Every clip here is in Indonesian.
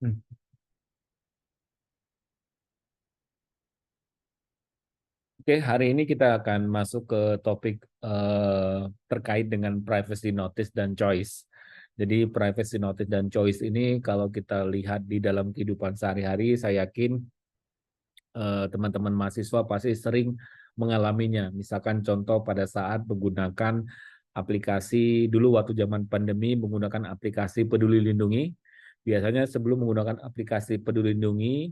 Hmm. Oke, hari ini kita akan masuk ke topik terkait dengan privacy notice dan choice. Jadi privacy notice dan choice ini kalau kita lihat di dalam kehidupan sehari-hari, saya yakin teman-teman mahasiswa pasti sering mengalaminya. Misalkan contoh pada saat menggunakan aplikasi, dulu waktu zaman pandemi menggunakan aplikasi Peduli Lindungi. Biasanya sebelum menggunakan aplikasi Peduli Lindungi,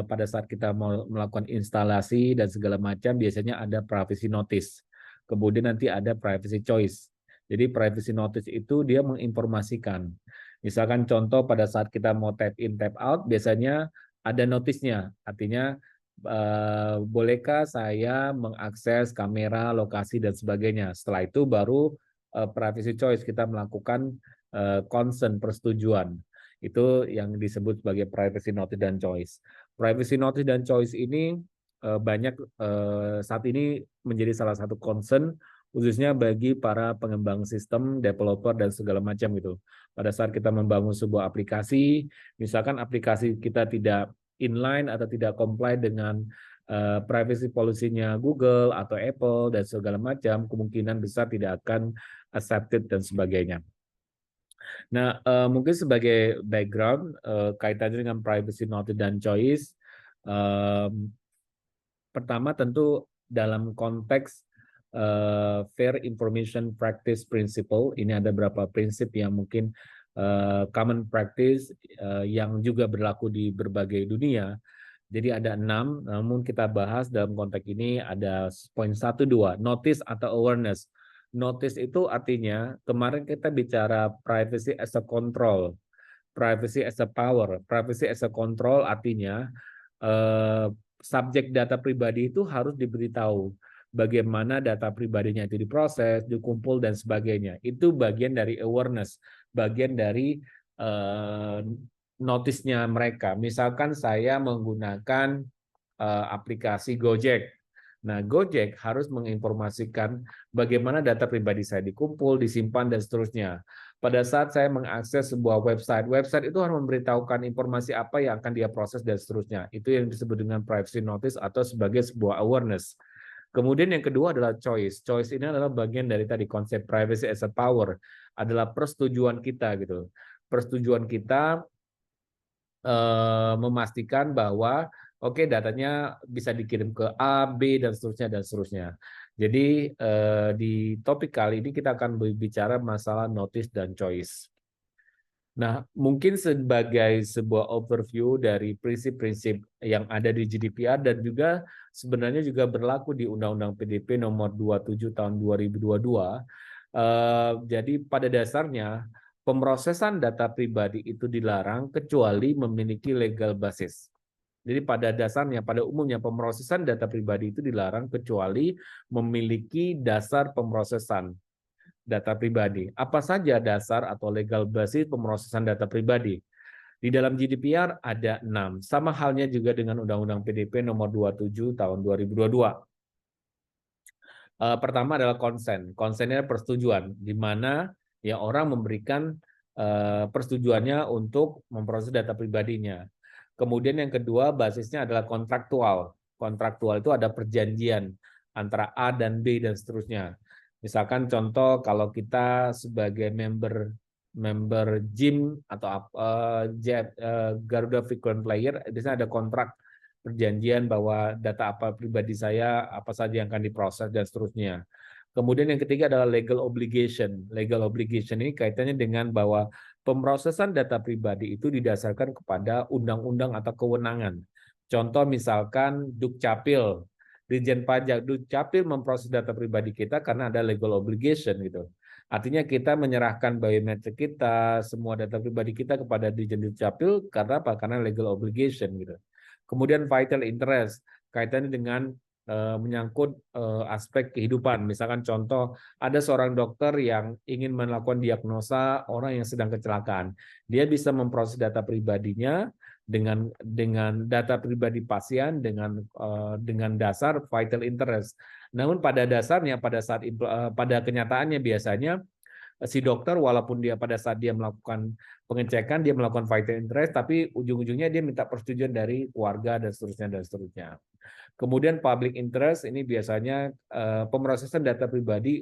pada saat kita mau melakukan instalasi dan segala macam, biasanya ada privacy notice. Kemudian nanti ada privacy choice. Jadi privacy notice itu dia menginformasikan. Misalkan contoh pada saat kita mau tap in, tap out, biasanya ada notisnya, artinya bolehkah saya mengakses kamera, lokasi dan sebagainya. Setelah itu baru privacy choice, kita melakukan consent, persetujuan. Itu yang disebut sebagai privacy notice dan choice. Privacy notice dan choice ini banyak saat ini menjadi salah satu concern khususnya bagi para pengembang sistem, developer dan segala macam gitu. Pada saat kita membangun sebuah aplikasi, misalkan aplikasi kita tidak inline atau tidak comply dengan privacy policy-nya Google atau Apple dan segala macam, kemungkinan besar tidak akan accepted dan sebagainya. Nah, mungkin sebagai background kaitannya dengan privacy notice dan choice, pertama tentu dalam konteks Fair Information Practice Principle, ini ada beberapa prinsip yang mungkin common practice yang juga berlaku di berbagai dunia. Jadi ada 6, namun kita bahas dalam konteks ini ada poin 1, 2, notice atau awareness. Notice itu artinya kemarin kita bicara privacy as a control, privacy as a power, privacy as a control artinya subjek data pribadi itu harus diberitahu bagaimana data pribadinya itu diproses, dikumpul dan sebagainya. Itu bagian dari awareness, bagian dari notisnya mereka. Misalkan saya menggunakan aplikasi Gojek. Nah, Gojek harus menginformasikan bagaimana data pribadi saya dikumpul, disimpan, dan seterusnya. Pada saat saya mengakses sebuah website, website itu harus memberitahukan informasi apa yang akan dia proses dan seterusnya. Itu yang disebut dengan privacy notice atau sebagai sebuah awareness. Kemudian yang kedua adalah choice. Choice ini adalah bagian dari tadi konsep privacy as a power, adalah persetujuan kita gitu. Persetujuan kita memastikan bahwa oke, datanya bisa dikirim ke A, B dan seterusnya dan seterusnya. Jadi di topik kali ini kita akan berbicara masalah notice dan choice. Nah, mungkin sebagai sebuah overview dari prinsip-prinsip yang ada di GDPR dan juga sebenarnya juga berlaku di Undang-Undang PDP nomor 27 tahun 2022. Jadi pada dasarnya pemrosesan data pribadi itu dilarang kecuali memiliki legal basis. Jadi pada dasarnya, pada umumnya pemrosesan data pribadi itu dilarang kecuali memiliki dasar pemrosesan data pribadi. Apa saja dasar atau legal basis pemrosesan data pribadi? Di dalam GDPR ada 6. Sama halnya juga dengan Undang-Undang PDP nomor 27 tahun 2022. Pertama adalah konsen. Konsennya persetujuan, di mana ya orang memberikan persetujuannya untuk memproses data pribadinya. Kemudian yang kedua basisnya adalah kontraktual. Kontraktual itu ada perjanjian antara A dan B dan seterusnya. Misalkan contoh kalau kita sebagai member gym atau Garuda Frequent Player, biasanya ada kontrak perjanjian bahwa data apa pribadi saya, apa saja yang akan diproses dan seterusnya. Kemudian yang ketiga adalah legal obligation. Legal obligation ini kaitannya dengan bahwa pemrosesan data pribadi itu didasarkan kepada undang-undang atau kewenangan. Contoh misalkan Dukcapil, Dirjen Pajak, Dukcapil memproses data pribadi kita karena ada legal obligation gitu. Artinya kita menyerahkan biometrik kita, semua data pribadi kita kepada Dirjen Dukcapil karena apa? Karena legal obligation gitu. Kemudian vital interest, kaitannya dengan menyangkut aspek kehidupan. Misalkan contoh, ada seorang dokter yang ingin melakukan diagnosa orang yang sedang kecelakaan. Dia bisa memproses data pribadinya dengan data pribadi pasien dengan dasar vital interest. Namun pada dasarnya pada kenyataannya biasanya si dokter walaupun dia pada saat dia melakukan pengecekan, dia melakukan vital interest, tapi ujung-ujungnya dia minta persetujuan dari keluarga dan seterusnya dan seterusnya. Kemudian public interest ini biasanya pemrosesan data pribadi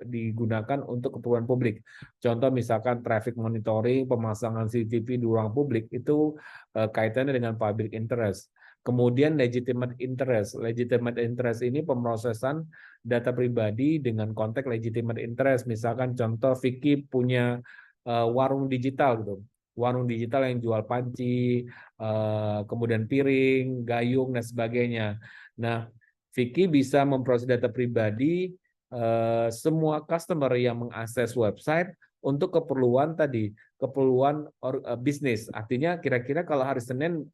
digunakan untuk keperluan publik. Contoh misalkan traffic monitoring, pemasangan CCTV di ruang publik itu kaitannya dengan public interest. Kemudian legitimate interest. Legitimate interest ini pemrosesan data pribadi dengan konteks legitimate interest. Misalkan contoh Vicky punya warung digital gitu. Warung digital yang jual panci, kemudian piring, gayung dan sebagainya. Nah, Vicky bisa memproses data pribadi semua customer yang mengakses website untuk keperluan tadi, keperluan bisnis. Artinya kira-kira kalau hari Senin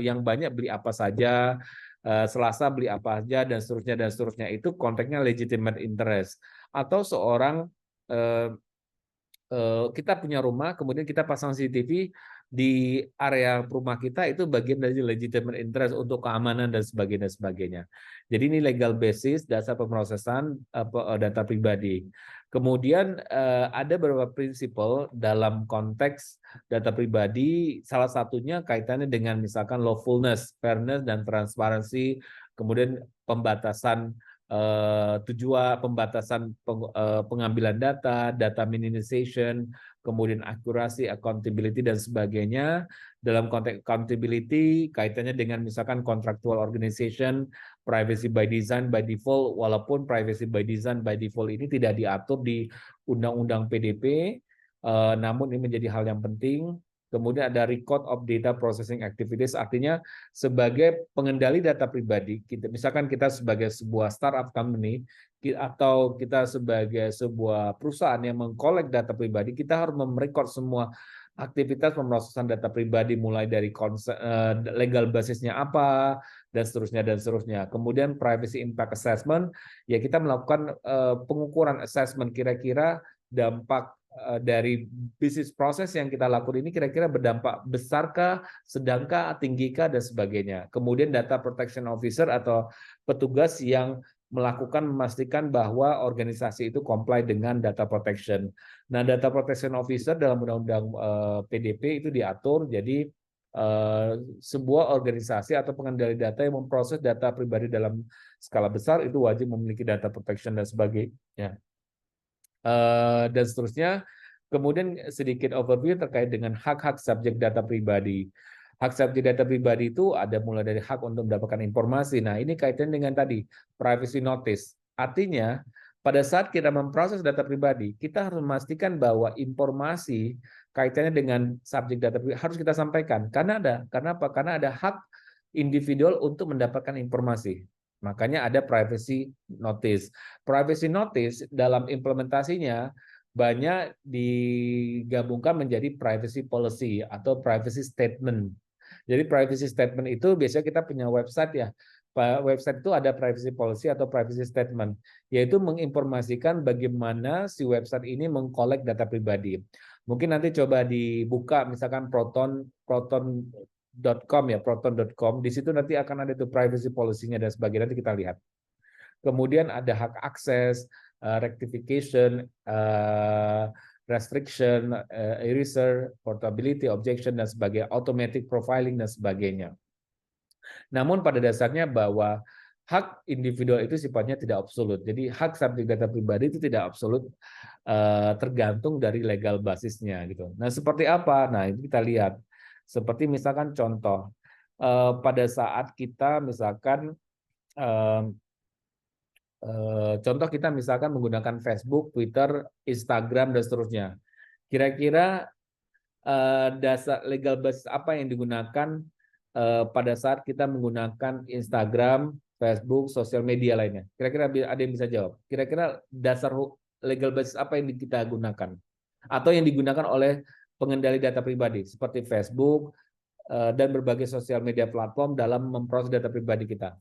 yang banyak beli apa saja, Selasa beli apa saja dan seterusnya itu konteksnya legitimate interest. Atau seorang kita punya rumah, kemudian kita pasang CCTV di area rumah kita, itu bagian dari legitimate interest untuk keamanan dan sebagainya. Jadi ini legal basis dasar pemrosesan data pribadi. Kemudian ada beberapa prinsip dalam konteks data pribadi, salah satunya kaitannya dengan misalkan lawfulness, fairness, dan transparansi, kemudian pembatasan tujuan pembatasan pengambilan data, data minimization, kemudian akurasi, accountability dan sebagainya. Dalam konteks accountability kaitannya dengan misalkan contractual organization, privacy by design by default, walaupun privacy by design by default ini tidak diatur di Undang-Undang PDP, namun ini menjadi hal yang penting. Kemudian ada record of data processing activities, artinya sebagai pengendali data pribadi, misalkan kita sebagai sebuah startup company atau kita sebagai sebuah perusahaan yang mengkolek data pribadi, kita harus merekod semua aktivitas pemrosesan data pribadi mulai dari legal basisnya apa dan seterusnya. Kemudian privacy impact assessment, ya kita melakukan pengukuran assessment kira-kira dampak dari bisnis proses yang kita lakukan ini kira-kira berdampak besarkah, sedangkah, tinggikah, dan sebagainya. Kemudian data protection officer atau petugas yang memastikan bahwa organisasi itu comply dengan data protection. Nah, data protection officer dalam undang-undang PDP itu diatur, jadi sebuah organisasi atau pengendali data yang memproses data pribadi dalam skala besar itu wajib memiliki data protection dan sebagainya. Dan seterusnya. Kemudian sedikit overview terkait dengan hak-hak subjek data pribadi. Hak subjek data pribadi itu ada mulai dari hak untuk mendapatkan informasi. Nah, ini kaitan dengan tadi privacy notice. Artinya, pada saat kita memproses data pribadi, kita harus memastikan bahwa informasi kaitannya dengan subjek data pribadi harus kita sampaikan. Karena apa? Karena ada hak individual untuk mendapatkan informasi. Makanya ada privacy notice. Privacy notice dalam implementasinya banyak digabungkan menjadi privacy policy atau privacy statement. Jadi privacy statement itu biasanya kita punya website ya. Website itu ada privacy policy atau privacy statement, yaitu menginformasikan bagaimana si website ini mengkolek data pribadi. Mungkin nanti coba dibuka misalkan proton.com ya, proton.com. Di situ nanti akan ada itu privacy policy-nya dan sebagainya, nanti kita lihat. Kemudian ada hak akses, rectification, restriction, eraser, portability, objection, dan sebagainya, automatic profiling, dan sebagainya. Namun pada dasarnya bahwa hak individual itu sifatnya tidak absolut. Jadi hak subjek data pribadi itu tidak absolut, tergantung dari legal basisnya gitu. Nah, seperti apa? Nah, itu kita lihat. Seperti misalkan contoh, pada saat kita misalkan contoh kita misalkan menggunakan Facebook, Twitter, Instagram, dan seterusnya. Kira-kira dasar legal basis apa yang digunakan pada saat kita menggunakan Instagram, Facebook, sosial media lainnya? Kira-kira ada yang bisa jawab? Kira-kira dasar legal basis apa yang kita gunakan? Atau yang digunakan oleh pengendali data pribadi seperti Facebook dan berbagai sosial media platform dalam memproses data pribadi kita?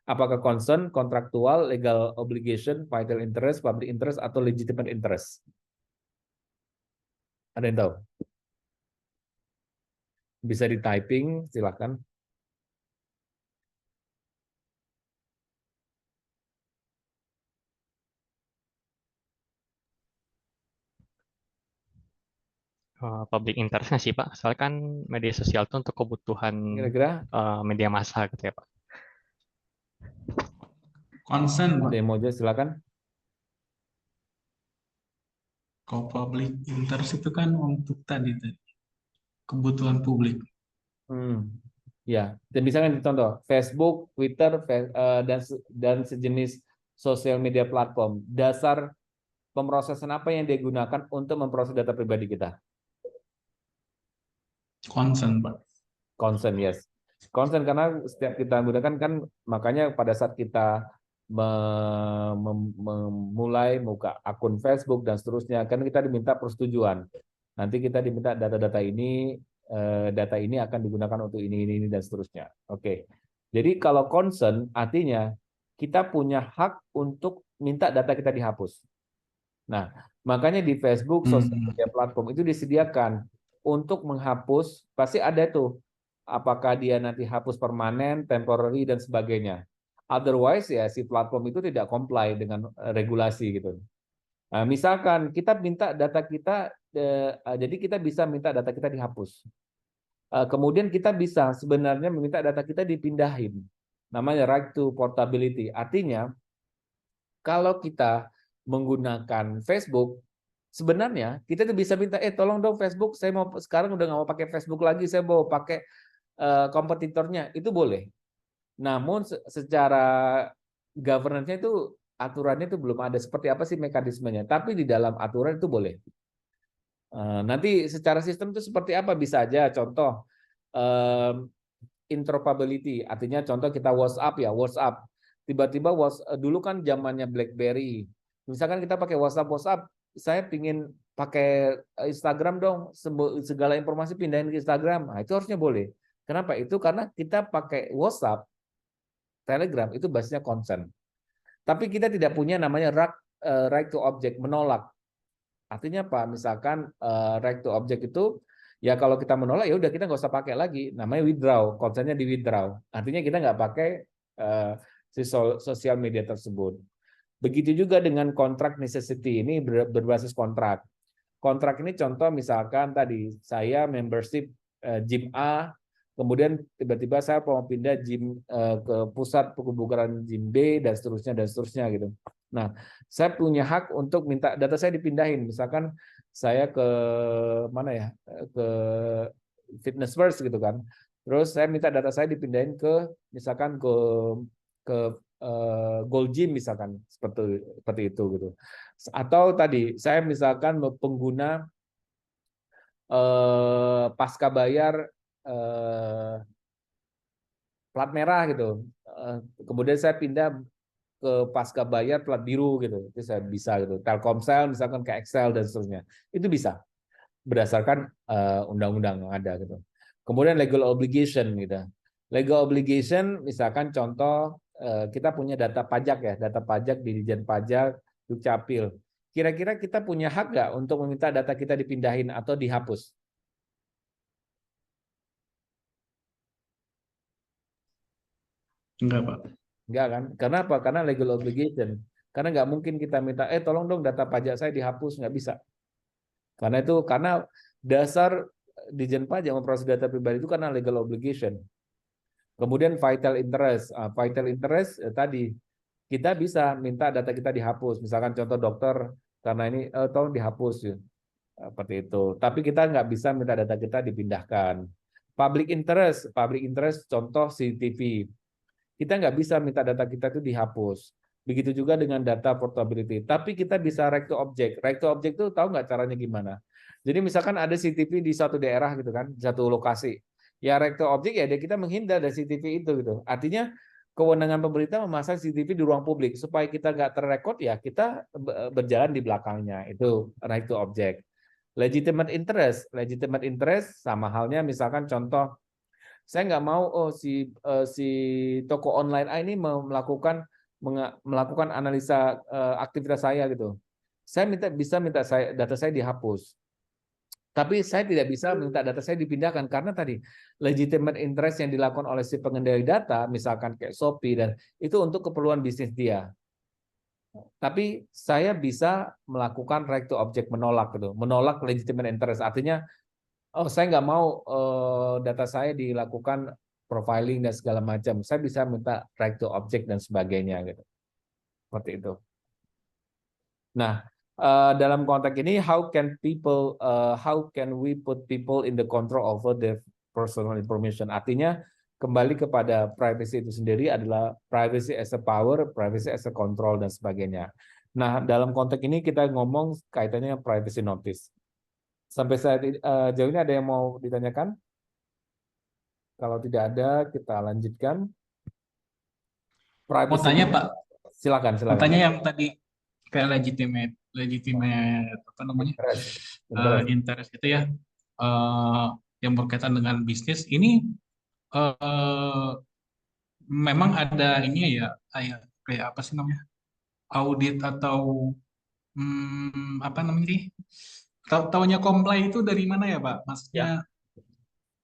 Apakah concern, kontraktual, legal obligation, vital interest, public interest, atau legitimate interest? Ada yang tahu? Bisa di typing, silakan. public interest nggak sih Pak? Soalnya kan media sosial itu untuk kebutuhan Kira-kira media massa gitu ya Pak. Konsen, ada Pak. yang mau jawab silakan. Kalau public interest itu kan untuk tadi kebutuhan publik. Ya, dan misalkan contoh Facebook, Twitter, dan sejenis sosial media platform. Dasar pemrosesan apa yang digunakan untuk memproses data pribadi kita? Konsen, Pak. Consent, yes. Consent karena setiap kita gunakan kan makanya pada saat kita memulai buka akun Facebook dan seterusnya kan kita diminta persetujuan. Nanti kita diminta data ini akan digunakan untuk ini dan seterusnya. Oke. Jadi kalau consent artinya kita punya hak untuk minta data kita dihapus. Nah, makanya di Facebook, sosial media platform itu disediakan untuk menghapus, pasti ada tuh, apakah dia nanti hapus permanen, temporary, dan sebagainya. Otherwise, ya si platform itu tidak comply dengan regulasi gitu. Nah, misalkan kita minta data kita, jadi kita bisa minta data kita dihapus. Kemudian kita bisa sebenarnya meminta data kita dipindahin. Namanya right to portability. Artinya, kalau kita menggunakan Facebook, sebenarnya kita tuh bisa minta, tolong dong Facebook, saya mau sekarang udah nggak mau pakai Facebook lagi, saya mau pakai kompetitornya, itu boleh. Namun secara governance-nya itu aturannya itu belum ada seperti apa sih mekanismenya, tapi di dalam aturan itu boleh. Nanti secara sistem itu seperti apa bisa aja, contoh interoperability, artinya contoh kita WhatsApp ya, WhatsApp. Tiba-tiba dulu kan zamannya BlackBerry. Misalkan kita pakai WhatsApp, saya pingin pakai Instagram dong, segala informasi pindahin ke Instagram. Nah, itu harusnya boleh. Kenapa? Itu karena kita pakai WhatsApp, Telegram itu basisnya consent. Tapi kita tidak punya namanya right to object, menolak. Artinya apa? Misalkan right to object itu ya kalau kita menolak ya udah kita nggak usah pakai lagi. Namanya withdraw, konsennya di withdraw. Artinya kita nggak pakai si sosial media tersebut. Begitu juga dengan kontrak necessity, ini berbasis kontrak. Kontrak ini contoh misalkan tadi saya membership gym A, kemudian tiba-tiba saya mau pindah gym ke pusat kebugaran gym B dan seterusnya gitu. Nah, saya punya hak untuk minta data saya dipindahin. Misalkan saya ke mana ya, ke Fitness First gitu kan. Terus saya minta data saya dipindahin ke misalkan ke Gold Gym misalkan seperti itu gitu. Atau tadi saya misalkan pengguna pasca bayar plat merah gitu. Kemudian saya pindah ke pasca bayar plat biru gitu. Itu saya bisa gitu. Telkomsel misalkan ke Excel dan seterusnya. Itu bisa berdasarkan undang-undang yang ada gitu. Kemudian legal obligation gitu. Legal obligation misalkan contoh kita punya data pajak ya, data pajak di Ditjen Pajak, Dukcapil. Kira-kira kita punya hak nggak untuk meminta data kita dipindahin atau dihapus? Enggak, Pak. Enggak kan? Karena apa? Karena legal obligation. Karena nggak mungkin kita minta, tolong dong data pajak saya dihapus, nggak bisa. Karena dasar Ditjen Pajak memproses data pribadi itu karena legal obligation. Kemudian vital interest. Vital interest tadi kita bisa minta data kita dihapus. Misalkan contoh dokter karena ini tolong dihapus ya. Seperti itu. Tapi kita nggak bisa minta data kita dipindahkan. Public interest contoh CCTV. Kita nggak bisa minta data kita itu dihapus. Begitu juga dengan data portability. Tapi kita bisa right to object. Right to object itu tahu nggak caranya gimana? Jadi misalkan ada CCTV di satu daerah gitu kan, di satu lokasi. Ya right to object ya kita menghindar dari CCTV itu gitu. Artinya kewenangan pemerintah memasang CCTV di ruang publik supaya kita nggak terrekod ya kita berjalan di belakangnya. Itu right to object. Legitimate interest sama halnya misalkan contoh saya nggak mau si toko online ini melakukan analisa aktivitas saya gitu. Saya bisa minta data saya dihapus. Tapi saya tidak bisa minta data saya dipindahkan karena tadi legitimate interest yang dilakukan oleh si pengendali data, misalkan kayak Shopee dan itu untuk keperluan bisnis dia. Tapi saya bisa melakukan right to object, menolak gitu, menolak legitimate interest. Artinya, oh saya nggak mau data saya dilakukan profiling dan segala macam. Saya bisa minta right to object dan sebagainya gitu. Seperti itu. Nah, dalam konteks ini, how can we put people in the control over their personal information? Artinya kembali kepada privacy itu sendiri adalah privacy as a power, privacy as a control dan sebagainya. Nah, dalam konteks ini kita ngomong kaitannya privacy notice. Sampai saat jauh ini ada yang mau ditanyakan? Kalau tidak ada, kita lanjutkan. Mau Privacy. tanya Pak, Silakan. mau tanya yang tadi kayak legitimate apa namanya interest itu ya, yang berkaitan dengan bisnis ini, memang ada ini ya, kayak apa sih namanya, audit atau apa namanya sih, taunya comply itu dari mana ya Pak? Maksudnya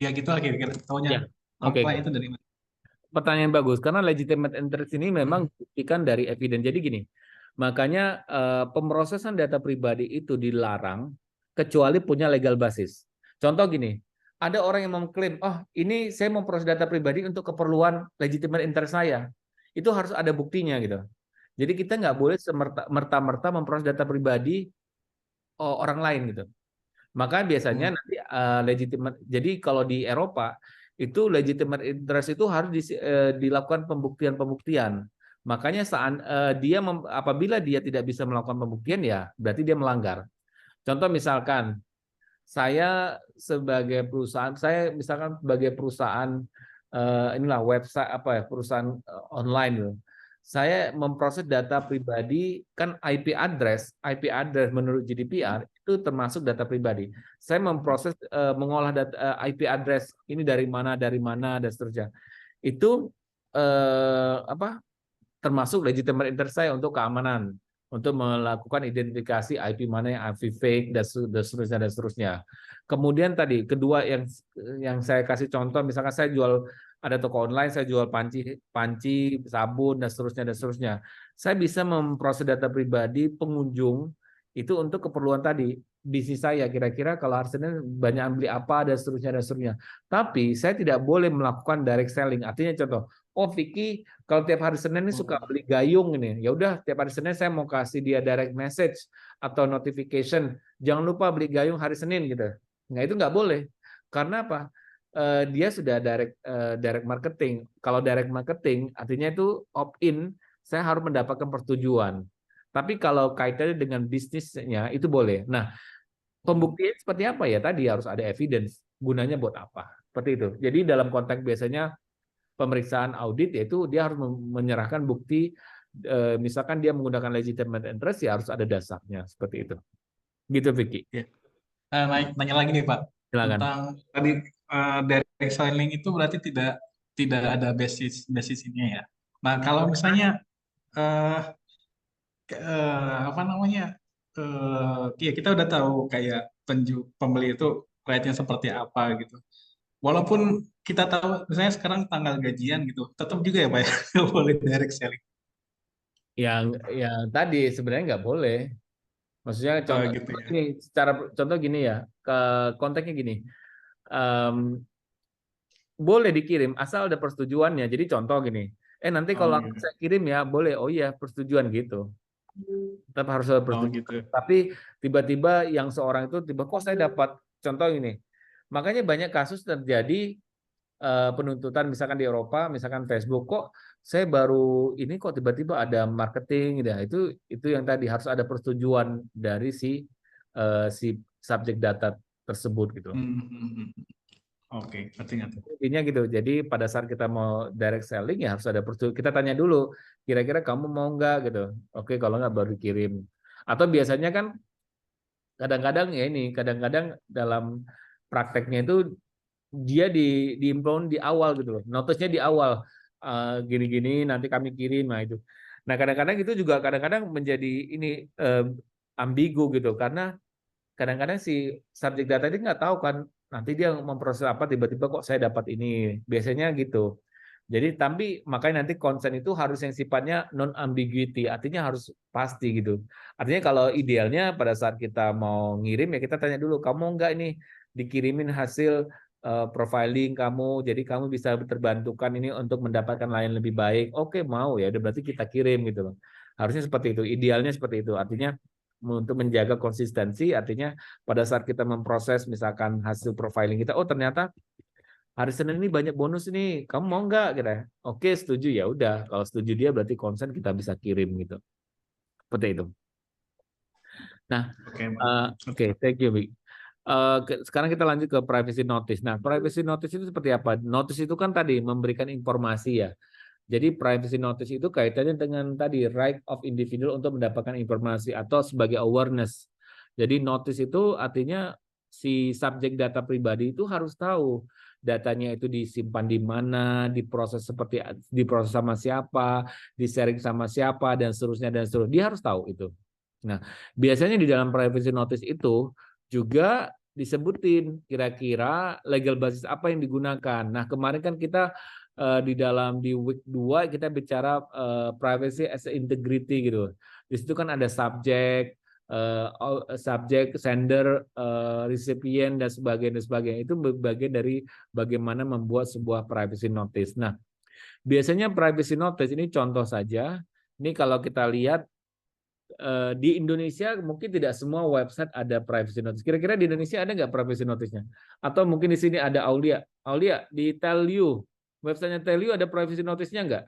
Ya. ya gitu lah kira-kira, taunya Ya. Oke. comply itu dari mana? Pertanyaan bagus, karena legitimate interest ini memang dibuktikan dari evidence. Jadi gini, makanya pemrosesan data pribadi itu dilarang kecuali punya legal basis. Contoh gini, ada orang yang mengklaim, oh ini saya memproses data pribadi untuk keperluan legitimate interest saya. Itu harus ada buktinya gitu. Jadi kita nggak boleh merta-merta memproses data pribadi orang lain gitu. Maka biasanya nanti legitimate. Jadi kalau di Eropa itu legitimate interest itu harus dilakukan pembuktian. Makanya saat apabila dia tidak bisa melakukan pembuktian ya berarti dia melanggar. Contoh misalkan saya sebagai perusahaan, saya misalkan sebagai perusahaan inilah website apa ya, perusahaan online gitu. Saya memproses data pribadi, kan IP address menurut GDPR itu termasuk data pribadi. Saya memproses mengolah data IP address ini dari mana dan seterusnya. Itu termasuk legitimate interest saya untuk keamanan, untuk melakukan identifikasi IP mana yang IP fake dan seterusnya. Kemudian tadi kedua yang saya kasih contoh, misalkan saya jual, ada toko online, saya jual panci, sabun dan seterusnya. Saya bisa memproses data pribadi pengunjung itu untuk keperluan tadi bisnis saya, kira-kira kalau hari Senin banyak beli apa dan seterusnya. Tapi saya tidak boleh melakukan direct selling. Artinya contoh, oh Vicky kalau tiap hari Senin ini suka beli gayung ini, ya udah tiap hari Senin saya mau kasih dia direct message atau notification, jangan lupa beli gayung hari Senin gitu. Nah itu nggak boleh, karena apa? Dia sudah direct marketing. Kalau direct marketing artinya itu opt-in, saya harus mendapatkan persetujuan. Tapi kalau kaitannya dengan bisnisnya itu boleh. Nah, pembuktian seperti apa ya? Tadi harus ada evidence. Gunanya buat apa? Seperti itu. Jadi dalam konteks biasanya pemeriksaan audit yaitu dia harus menyerahkan bukti, misalkan dia menggunakan legitimate interest ya harus ada dasarnya seperti itu. Gitu Vicky. Ya. Nanya lagi nih Pak, Silakan. tentang tadi direct selling itu berarti tidak ada basisnya ya. Nah kalau misalnya apa namanya, ya kita udah tahu kayak pembeli itu rate-nya seperti apa gitu. Walaupun kita tahu misalnya sekarang tanggal gajian gitu, tetap juga ya Pak ya nggak boleh direct selling. Yang tadi sebenarnya nggak boleh. Maksudnya contoh Gitu ya. ini secara contoh gini ya, ke konteksnya gini. Boleh dikirim asal ada persetujuannya. Jadi contoh gini, nanti kalau Gitu. saya kirim ya boleh, oh iya persetujuan gitu. Tetap harus ada persetujuan. Gitu. Tapi tiba-tiba yang seorang itu kok saya dapat contoh ini. Makanya banyak kasus terjadi penuntutan misalkan di Eropa, misalkan Facebook, kok saya baru ini kok tiba-tiba ada marketing, ya itu yang tadi harus ada persetujuan dari si subjek data tersebut gitu. Oke, ngerti. Intinya gitu. Jadi pada saat kita mau direct selling ya harus ada persetujuan. Kita tanya dulu, kira-kira kamu mau nggak gitu. Oke, kalau nggak baru dikirim. Atau biasanya kan kadang-kadang dalam prakteknya itu dia diimpon di awal gitu loh. Notisnya di awal gini-gini nanti kami kirim, nah itu. Nah, kadang-kadang itu juga kadang-kadang menjadi ini ambigu gitu, karena kadang-kadang si subjek data ini nggak tahu kan nanti dia memproses apa, tiba-tiba kok saya dapat ini. Biasanya gitu. Jadi tapi makanya nanti konsen itu harus yang sifatnya non ambiguity, artinya harus pasti gitu. Artinya kalau idealnya pada saat kita mau ngirim ya kita tanya dulu, kamu mau nggak ini dikirimin hasil profiling kamu, jadi kamu bisa terbantukan ini untuk mendapatkan layanan lebih baik. Oke, mau ya, udah berarti kita kirim gitu loh. Harusnya seperti itu, idealnya seperti itu. Artinya untuk menjaga konsistensi, artinya pada saat kita memproses misalkan hasil profiling kita, oh ternyata hari Senin ini banyak bonus ini, kamu mau nggak? Kita, oke setuju ya udah. Kalau setuju dia berarti konsen kita bisa kirim gitu. Seperti itu. Nah, Oke, oke, thank you, Bik. Sekarang kita lanjut ke privacy notice. Nah, privacy notice itu seperti apa? Notice itu kan tadi memberikan informasi ya. Jadi privacy notice itu kaitannya dengan tadi right of individual untuk mendapatkan informasi atau sebagai awareness. Jadi notice itu artinya si subjek data pribadi itu harus tahu datanya itu disimpan di mana, diproses sama siapa, di-sharing sama siapa dan seterusnya dan seterusnya. Dia harus tahu itu. Nah, biasanya di dalam privacy notice itu juga disebutin kira-kira legal basis apa yang digunakan. Nah, kemarin kan kita di week 2 kita bicara privacy as a integrity gitu. Di situ kan ada subjek, sender, recipient dan sebagainya. Itu bagian dari bagaimana membuat sebuah privacy notice. Nah, biasanya privacy notice ini contoh saja. Ini kalau kita lihat di Indonesia mungkin tidak semua website ada privacy notice. Kira-kira di Indonesia ada nggak privacy notice-nya? Atau mungkin di sini ada Aulia. Aulia, di Tell You, websitenya Tell You ada privacy notice-nya nggak?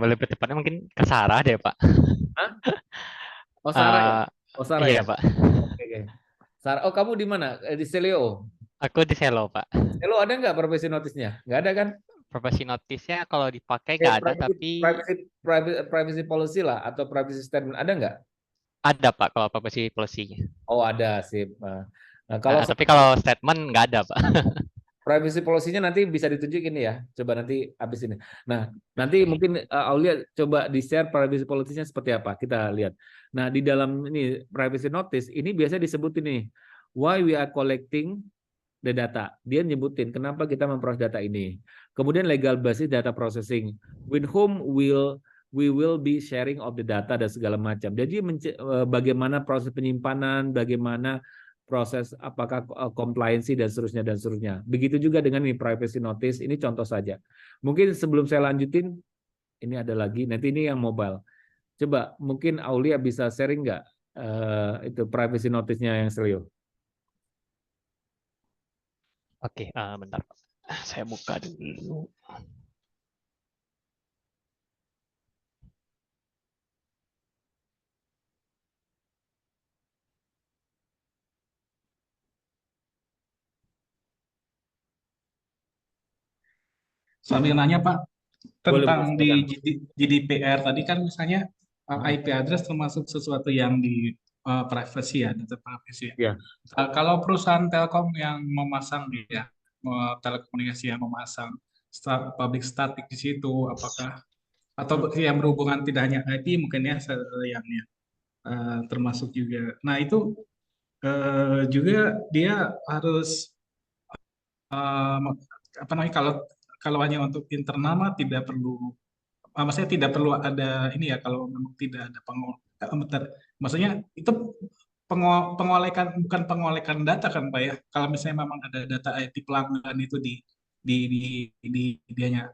Lebih tepatnya mungkin ke Sarah deh, Pak. Hah? Oh, Sarah ya? Eh, Oh, Sarah iya, ya? Pak. Oke. Sarah, oh kamu di mana? Di Seleo. Aku di Selo, Pak. Selo ada nggak privacy notice-nya? Nggak ada kan? Privacy notice-nya kalau dipakai nggak ada, tapi Privacy policy lah atau privacy statement ada nggak? ada, Pak, kalau privacy policy-nya. Oh ada sih. Nah, kalau Tapi kalau statement nggak ada, Pak. privacy policy-nya nanti bisa ditunjukin ya. Coba nanti habis ini. Nah, nanti mungkin Aulia coba di-share privacy policy-nya seperti apa. Kita lihat. Nah, di dalam ini privacy notice ini biasa disebutin nih, why we are collecting the data. Dia nyebutin kenapa kita memproses data ini. Kemudian legal basis data processing. With whom we will be sharing of the data dan segala macam. Jadi bagaimana proses penyimpanan, bagaimana proses apakah compliance dan seterusnya. Begitu juga dengan ini privacy notice, ini contoh saja. Mungkin sebelum saya lanjutin, ini ada lagi, nanti ini yang mobile. Coba mungkin Aulia bisa sharing nggak itu privacy notice-nya yang Selio? Oke, bentar, Pak. Saya buka dulu. sambil nanya Pak Boleh, tentang di silakan. GDPR tadi kan misalnya IP address termasuk sesuatu yang di privacy ya, data privacy. Ya. Kalau perusahaan Telkom yang memasang ya, telekomunikasi yang memasang public static di situ, apakah atau yang berhubungan tidak hanya IP mungkin ya yang termasuk juga. Nah itu juga dia harus apa namanya kalau hanya untuk internal mah tidak perlu maksudnya tidak perlu ada ini ya kalau memang tidak ada maksudnya itu bukan pengolekan data kan Pak ya kalau misalnya memang ada data IT pelanggan itu di dianya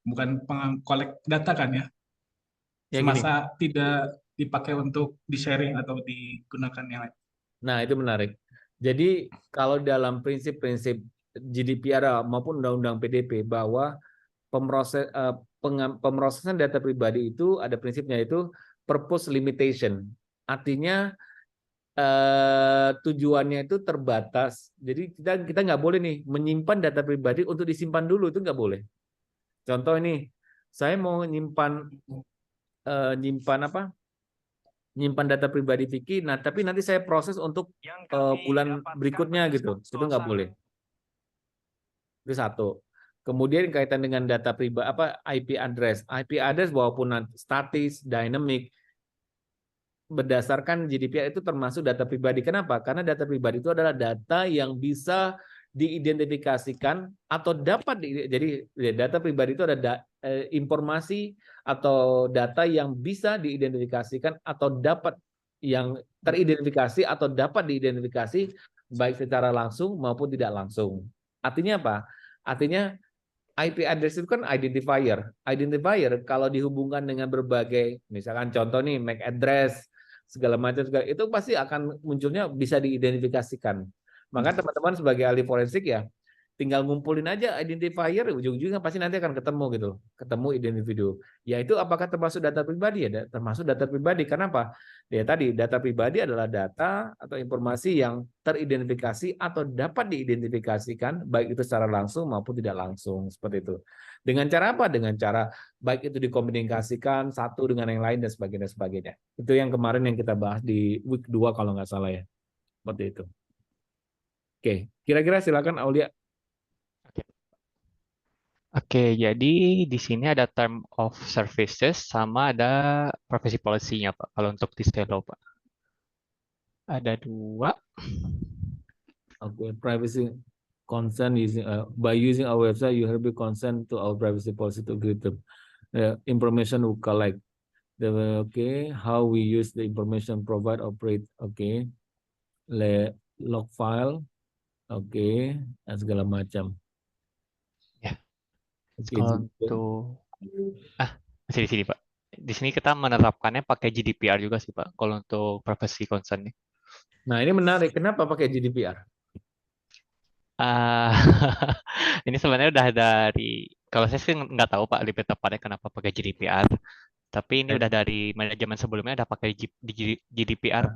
bukan pengkolek data kan ya Ya gini. semasa tidak dipakai untuk di sharing atau digunakan yang lain. Nah, itu menarik. Jadi kalau dalam prinsip-prinsip GDPR maupun Undang-Undang PDP bahwa pemrosesan data pribadi itu ada prinsipnya itu purpose limitation. Artinya tujuannya itu terbatas. Jadi kita nggak boleh nih menyimpan data pribadi untuk disimpan dulu, itu nggak boleh. Contoh ini, saya mau nyimpan nyimpan data pribadi Vicky, nah tapi nanti saya proses untuk bulan berikutnya gitu, itu nggak boleh. Itu satu. Kemudian kaitan dengan data pribadi IP address walaupun statis, dynamic, berdasarkan GDPR itu termasuk data pribadi. Kenapa? Karena data pribadi itu adalah data yang bisa diidentifikasikan atau jadi data pribadi itu ada informasi atau data yang bisa diidentifikasikan atau dapat yang teridentifikasi atau dapat diidentifikasi baik secara langsung maupun tidak langsung. Artinya apa? Artinya IP address itu kan identifier. Identifier kalau dihubungkan dengan berbagai, misalkan contoh nih MAC address, segala macam, itu pasti akan munculnya bisa diidentifikasikan. Maka teman-teman sebagai ahli forensik ya, tinggal ngumpulin aja identifier, ujung-ujungnya pasti nanti akan ketemu gitu, ketemu individu. Ya itu apakah termasuk data pribadi ya? Termasuk data pribadi. Kenapa? Ya tadi data pribadi adalah data atau informasi yang teridentifikasi atau dapat diidentifikasikan baik itu secara langsung maupun tidak langsung seperti itu. Dengan cara apa? Dengan cara baik itu dikomunikasikan satu dengan yang lain dan sebagainya sebagainya. Itu yang kemarin yang kita bahas di week 2 kalau nggak salah ya. Seperti itu. Oke, kira-kira silakan Aulia. Oke, jadi di sini ada term of services sama ada profesi policy-nya, Pak. Kalau untuk di Stelo, Pak. Ada dua. Okay, privacy consent by using our website, you have to consent to our privacy policy to get the information we collect. Okay, how we use the information provide, operate, okay, log file, okay, dan segala macam. Ya. Okay, Kalau untuk masih di sini, Pak. Di sini kita menerapkannya pakai GDPR juga sih, Pak. Kalau untuk privacy concern nih. Nah, ini menarik. Kenapa pakai GDPR? Ini sebenarnya udah dari, kalau saya sih nggak tahu Pak lebih tepatnya kenapa pakai GDPR. Tapi ini udah dari manajemen sebelumnya udah pakai GDPR.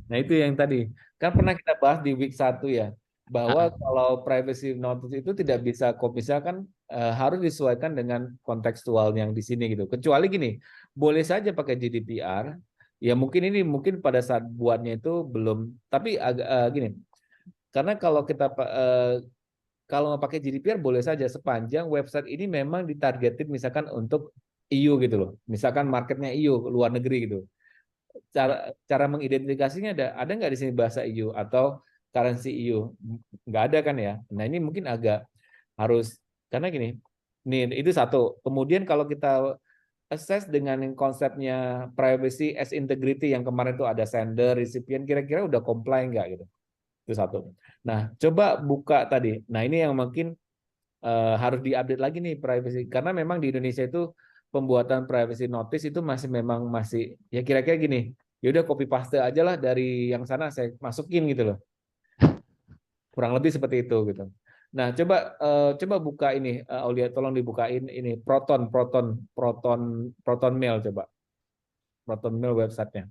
Nah, itu yang tadi. Kan pernah kita bahas di week 1 ya, bahwa kalau privacy notice itu tidak bisa misalkan harus disesuaikan dengan kontekstual yang di sini gitu. Kecuali gini, boleh saja pakai GDPR. Ya mungkin pada saat buatnya itu belum, tapi agak gini. Karena kalau kita kalau mau pakai GDPR boleh saja sepanjang website ini memang ditargetin misalkan untuk EU gitu loh. Misalkan marketnya EU luar negeri gitu. Cara mengidentifikasinya ada nggak di sini bahasa EU atau currency EU? Nggak ada kan ya. Nah ini mungkin agak harus karena gini. Nih itu satu. Kemudian kalau kita assess dengan konsepnya privacy as integrity yang kemarin itu ada sender, recipient, kira-kira udah comply nggak gitu. Itu satu. Nah, coba buka tadi. Nah, ini yang mungkin harus diupdate lagi nih privacy. Karena memang di Indonesia itu pembuatan privacy notice itu masih ya kira-kira gini. Ya udah copy paste aja lah dari yang sana saya masukin gitu loh. Kurang lebih seperti itu gitu. Nah, coba buka ini Aulia, tolong dibukain ini Proton Mail coba. Proton Mail websitenya.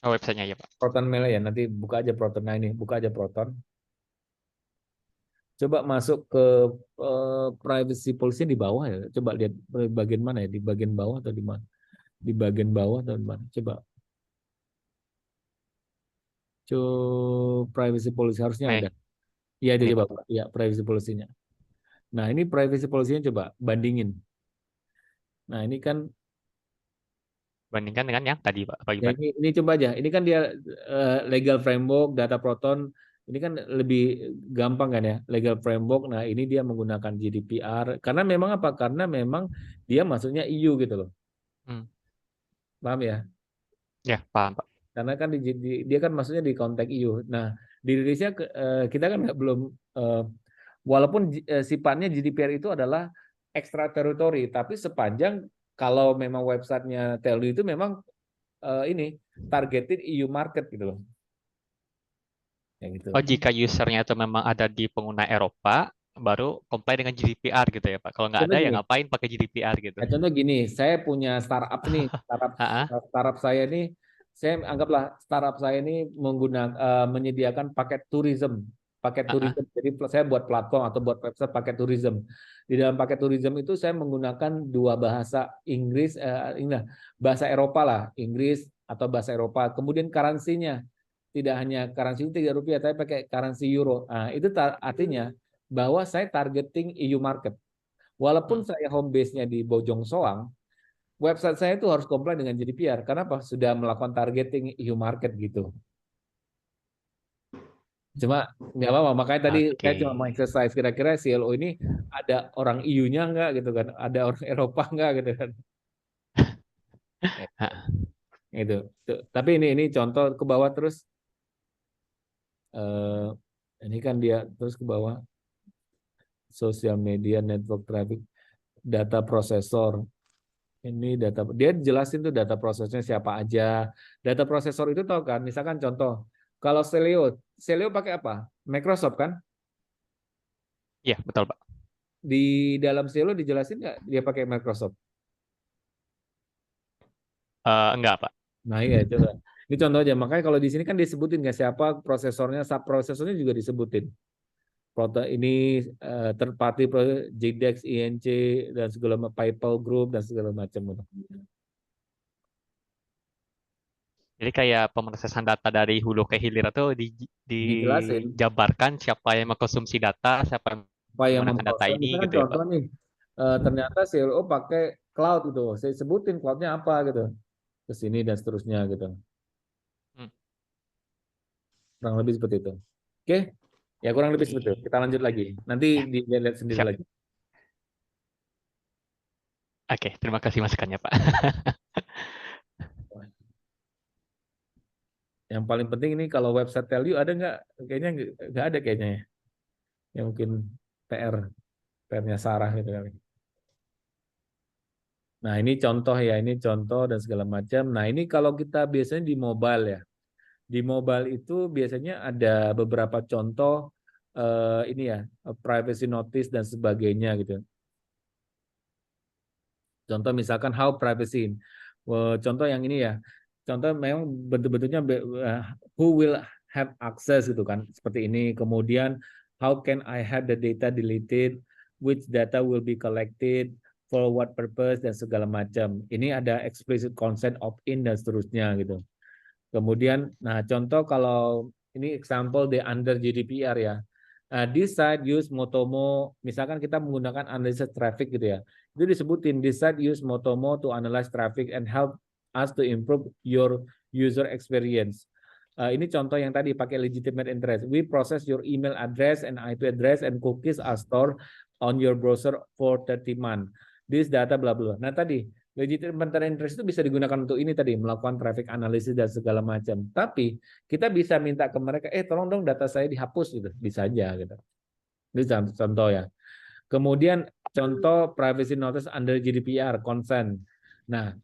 Oh, websitenya ya Pak. Proton Mail ya, nanti buka aja Proton. Nah ini buka aja Proton. Coba masuk ke privacy policy di bawah ya. Coba lihat bagian mana ya, di bagian bawah atau di mana? Di bagian bawah atau di mana? Coba. Coba privacy policy harusnya ada. Iya itu coba. Ya privacy policy-nya. Nah ini privacy policy-nya coba bandingin. Nah ini kan. Bandingkan dengan yang tadi Pak. Ya, ini coba aja. Ini kan dia legal framework, data proton. Ini kan lebih gampang kan ya, legal framework. Nah, ini dia menggunakan GDPR. Karena memang apa? Karena memang dia masuknya EU gitu loh. Paham ya? Ya, paham Pak. Karena kan dia kan masuknya di konteks EU. Nah, di Indonesia kita kan belum, walaupun sifatnya GDPR itu adalah extra teritori, tapi sepanjang kalau memang websitenya Telu itu memang ini targeted EU market gitu loh. Ya gitu. Oh, jika usernya itu memang ada di pengguna Eropa, baru comply dengan GDPR gitu ya Pak. Kalau nggak ada ya ngapain pakai GDPR gitu. Ya, contoh gini, saya punya startup nih, startup saya nih, saya anggaplah startup saya ini menyediakan paket tourism. Jadi saya buat platform atau buat website paket tourism. Di dalam paket tourism itu saya menggunakan dua bahasa Inggris, bahasa Eropa lah, Inggris atau bahasa Eropa. Kemudian currency-nya tidak hanya currency itu Rp3, tapi pakai currency euro. Nah, itu artinya bahwa saya targeting EU market. Walaupun saya home base-nya di Bojong Soang, website saya itu harus comply dengan GDPR. Karena apa? Sudah melakukan targeting EU market gitu. Cuma nggak apa-apa, makanya tadi Oke. saya cuma mau exercise kira-kira CLO ini ada orang EU-nya nggak gitu kan, ada orang Eropa nggak gitu kan. Ha, Itu. Tapi ini contoh ke bawah terus. Eh, ini kan dia terus ke bawah, social media network traffic, data prosesor. Ini data, dia jelasin tuh data prosesnya siapa aja. Data prosesor itu tahu kan, misalkan contoh, kalau Celeo pakai apa? Microsoft kan? Iya, betul, Pak. Di dalam Celeo dijelasin nggak dia pakai Microsoft? Enggak, Pak. Nah iya coba. Ini contoh aja. Makanya kalau di sini kan disebutin nggak siapa prosesornya, subprosesornya juga disebutin. Ini third party JDEX, INC dan segala PayPal Group dan segala macam. Jadi kayak pemrosesan data dari hulu ke hilir itu Dijelasin dijabarkan siapa yang mengkonsumsi data, siapa yang apa yang menggunakan data memproses. ini Misalkan gitu ya, contoh Pak. nih, ternyata CLO pakai cloud gitu. Saya sebutin cloudnya apa gitu. Ke sini dan seterusnya gitu. Hmm, Kurang lebih seperti itu. Oke? Ya kurang lebih seperti itu. Oke. Kita lanjut lagi. Nanti Ya, dilihat sendiri siap. lagi. Oke, terima kasih masukannya, Pak. Yang paling penting ini kalau website value ada nggak? Kayaknya nggak ada kayaknya ya. Yang mungkin PR, PR-nya Sarah gitu kali. Nah ini contoh ya, ini contoh dan segala macam. Nah ini kalau kita biasanya di mobile ya. Di mobile itu biasanya ada beberapa contoh ini ya, privacy notice dan sebagainya gitu. Contoh misalkan how privacy. Contoh yang ini ya. Contoh memang bentuk-bentuknya who will have access gitu kan. Seperti ini. Kemudian how can I have the data deleted, which data will be collected, for what purpose dan segala macam. Ini ada explicit consent opt-in dan seterusnya gitu. Kemudian, nah contoh kalau ini example di under GDPR ya. This site use Motomo, misalkan kita menggunakan analysis traffic gitu ya. Itu disebutin, this site use Motomo to analyze traffic and help us to improve your user experience. Ini contoh yang tadi pakai legitimate interest. We process your email address and IP address and cookies are stored on your browser for 30 months. This data bla bla. Nah tadi legitimate interest itu bisa digunakan untuk ini tadi, melakukan traffic analysis dan segala macam. Tapi kita bisa minta ke mereka, tolong dong data saya dihapus gitu, bisa aja gitu. Ini contoh ya. Kemudian contoh privacy notice under GDPR, consent. Nah,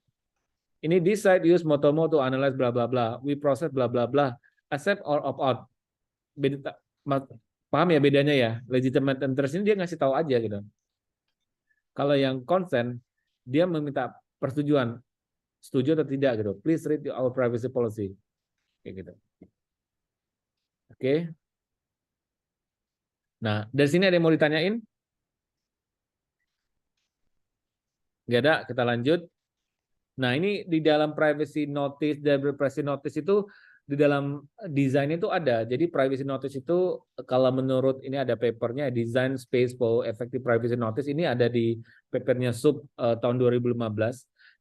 ini this site use Motomo to analyze bla bla bla. We process bla bla bla. Accept or opt out. Beda, paham ya bedanya ya? Legitimate interest ini dia ngasih tahu aja gitu. Kalau yang consent, dia meminta persetujuan, setuju atau tidak gitu. Please read our privacy policy. Kayak gitu. Oke. Nah, dari sini ada yang mau ditanyain? Nggak ada, kita lanjut. Nah, ini di dalam privacy notice dan privacy notice itu di dalam desain itu ada. Jadi privacy notice itu kalau menurut ini ada papernya Design Space for Effective Privacy Notice, ini ada di papernya SUB tahun 2015.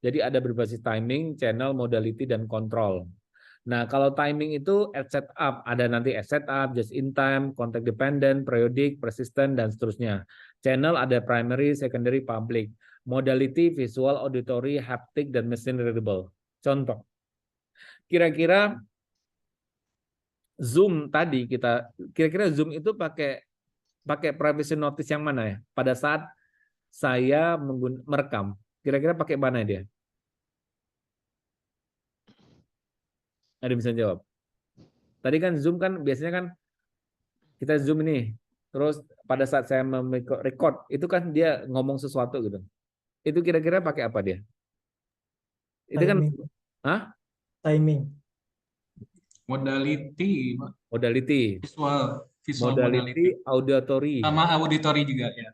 Jadi ada berbasis timing, channel, modality dan control. Nah, kalau timing itu at setup, ada nanti at setup, just in time, context dependent, periodic, persistent dan seterusnya. Channel ada primary, secondary, public. Modality visual, auditory, haptic dan machine readable. Contoh. Kira-kira Zoom tadi kira-kira Zoom itu pakai privacy notice yang mana ya? Pada saat saya merekam, kira-kira pakai mana dia? Ada bisa jawab? Tadi kan Zoom kan biasanya kan kita Zoom ini, terus pada saat saya record itu kan dia ngomong sesuatu gitu. Itu kira-kira pakai apa dia? Itu kan, Timing, hah? timing. Modality, Modality, visual modality. auditory, Sama auditory juga ya.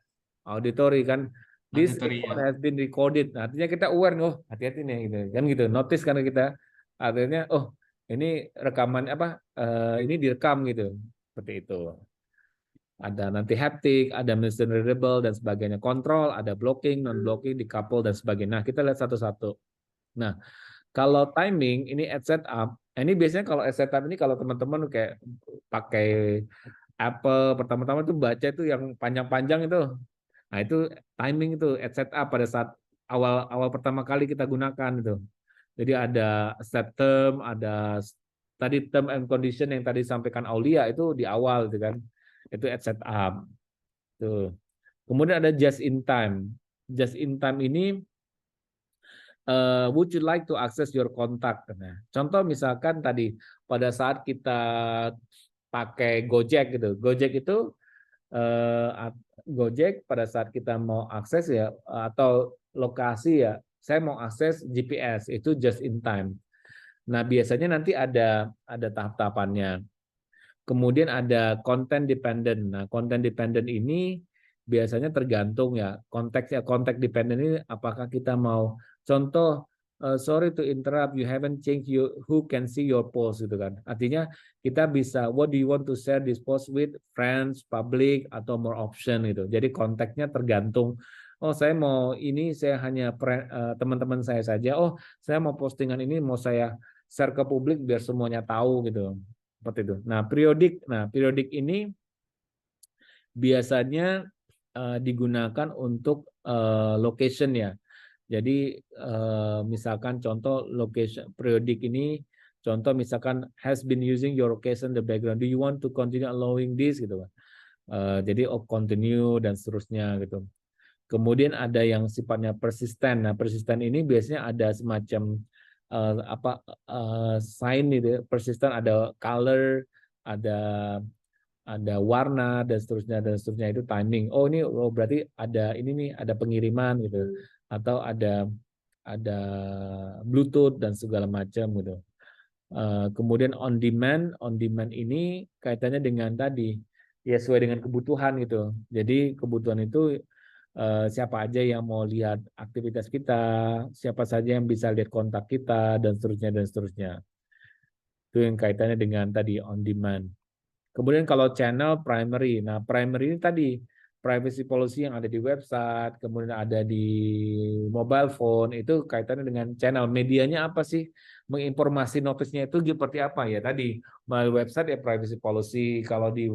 auditory kan. This Auditory record ya. has been recorded. Nah, artinya kita aware nih, oh hati-hati nih gitu. Kan gitu. Notice karena kita artinya oh ini rekaman apa ini direkam gitu. Seperti itu. Ada nanti haptic, ada machine readable dan sebagainya. Kontrol, ada blocking, non blocking, decouple dan sebagainya. Nah, kita lihat satu-satu. Nah, kalau timing ini at setup Nah, ini biasanya kalau asset type ini kalau teman-teman kayak pakai Apple pertama-tama tuh baca itu yang panjang-panjang itu. Nah, itu timing itu asset up pada saat awal pertama kali kita gunakan itu. Jadi ada set term, ada tadi term and condition yang tadi disampaikan Aulia itu di awal itu kan. Itu asset up. Tuh. Kemudian ada just in time. Just in time ini would you like to access your contact? Nah, contoh misalkan tadi pada saat kita pakai Gojek gitu. Gojek itu Gojek pada saat kita mau akses ya atau lokasi ya, saya mau akses GPS itu just in time. Nah, biasanya nanti ada tahap-tahapannya. Kemudian ada content dependent. Nah, content dependent ini biasanya tergantung ya konteksnya. Context dependent ini apakah kita mau contoh sorry to interrupt, you haven't changed who can see your post gitu kan. Artinya kita bisa what do you want to share this post with friends, public atau more option gitu. Jadi konteksnya tergantung. Oh, saya mau ini saya hanya teman-teman saya saja. Oh, saya mau postingan ini mau saya share ke publik biar semuanya tahu gitu. Seperti itu. Nah, periodik ini biasanya digunakan untuk location ya. Jadi misalkan contoh location periodik ini, contoh misalkan has been using your location the background. Do you want to continue allowing this gitu kan? Jadi continue dan seterusnya gitu. Kemudian ada yang sifatnya persisten. Nah, persisten ini biasanya ada semacam sign itu persisten, ada color, ada warna dan seterusnya itu timing. Oh ini berarti ada ini nih ada pengiriman gitu atau ada Bluetooth dan segala macam gitu. Kemudian on demand ini kaitannya dengan tadi ya sesuai dengan kebutuhan gitu. Jadi kebutuhan itu siapa aja yang mau lihat aktivitas kita, siapa saja yang bisa lihat kontak kita dan seterusnya. Itu yang kaitannya dengan tadi on demand. Kemudian kalau channel primary, nah primary ini tadi privacy policy yang ada di website, kemudian ada di mobile phone, itu kaitannya dengan channel. Medianya apa sih? Menginformasi notisnya itu seperti apa ya? Tadi melalui website ya privacy policy, kalau di